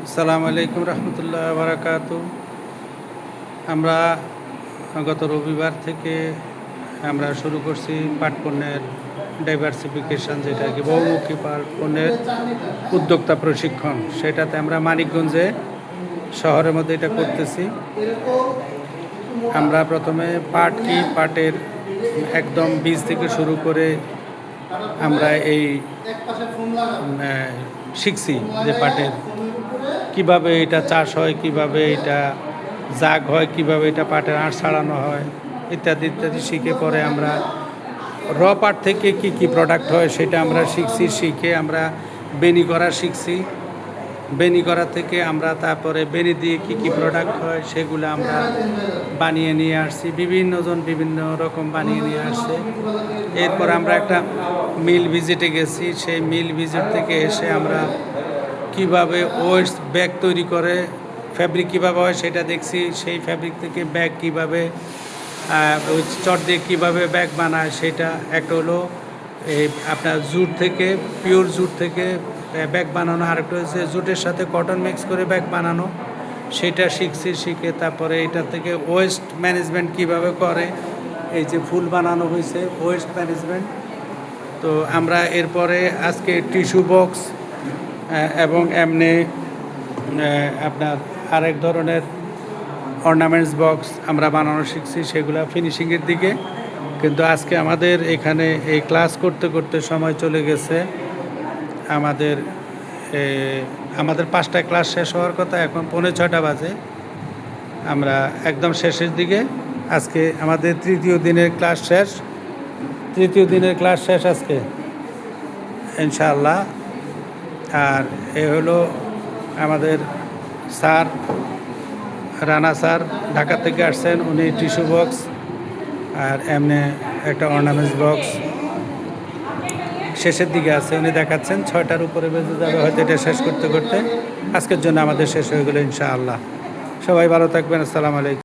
আসসালামু আলাইকুম রহমতুল্লাহ বারাকাতু। আমরা গত রবিবার থেকে আমরা শুরু করছি পাট পণ্যের ডাইভার্সিফিকেশান, যেটা কি বহুমুখী পাট পণ্যের উদ্যোক্তা প্রশিক্ষণ। সেটাতে আমরা মানিকগঞ্জে শহরের মধ্যে এটা করতেছি। আমরা প্রথমে পাট কি পাটের একদম বীজ থেকে শুরু করে আমরা এই শিখছি যে পাটের কিভাবে এটা চাষ হয়, কিভাবে এটা জাগ হয়, কিভাবে এটা পাটের আঁশ ছাড়ানো হয়, ইত্যাদি ইত্যাদি শিখে পরে আমরা র পাট থেকে কি কি প্রোডাক্ট হয় সেটা আমরা শিখছি। শিখে আমরা বেনি করা শিখছি। বেনি করা থেকে আমরা তারপরে বেনি দিয়ে কি কি প্রোডাক্ট হয় সেগুলো আমরা বানিয়ে নিয়ে আসছি। বিভিন্নজন বিভিন্ন রকম বানিয়ে নিয়ে আসছে। এরপর আমরা একটা মিল ভিজিটে গেছি। সেই মিল ভিজিট থেকে এসে আমরা কিভাবে ওয়েস্ট ব্যাগ তৈরি করে, ফ্যাব্রিক কীভাবে হয় সেটা দেখছি। সেই ফ্যাব্রিক থেকে ব্যাগ কীভাবে ওই চট দিয়ে কীভাবে ব্যাগ বানায় সেটা একটা হলো এই আপনার জুট থেকে, পিওর জুট থেকে ব্যাগ বানানো। আরেকটা হচ্ছে জুটের সাথে কটন মিক্স করে ব্যাগ বানানো, সেটা শিখছি। শিখে তারপরে এটা থেকে ওয়েস্ট ম্যানেজমেন্ট কীভাবে করে, এই যে ফুল বানানো হয়েছে ওয়েস্ট ম্যানেজমেন্ট। তো আমরা এরপরে আজকে টিস্যু বক্স এবং এমনি আপনার আরেক ধরনের অর্নামেন্টস বক্স আমরা বানানো শিখছি, সেগুলো ফিনিশিংয়ের দিকে। কিন্তু আজকে আমাদের এখানে এই ক্লাস করতে করতে সময় চলে গেছে। আমাদের 5টায় ক্লাস শেষ হওয়ার কথা, এখন 5:45 বাজে। আমরা একদম শেষের দিকে। আজকে আমাদের তৃতীয় দিনের ক্লাস শেষ আজকে ইনশাআল্লাহ। আর এ হলো আমাদের স্যার, রানা স্যার ঢাকা থেকে আসছেন। উনি টিস্যু বক্স আর এমনি একটা অর্নামেন্টস বক্স শেষের দিকে আছে, উনি দেখাচ্ছেন। 6টার উপরে বেজে যাবে হয়তো এটা শেষ করতে করতে। আজকের জন্য আমাদের শেষ হয়ে গেলো ইনশাআল্লাহ। সবাই ভালো থাকবেন। আসসালামু আলাইকুম।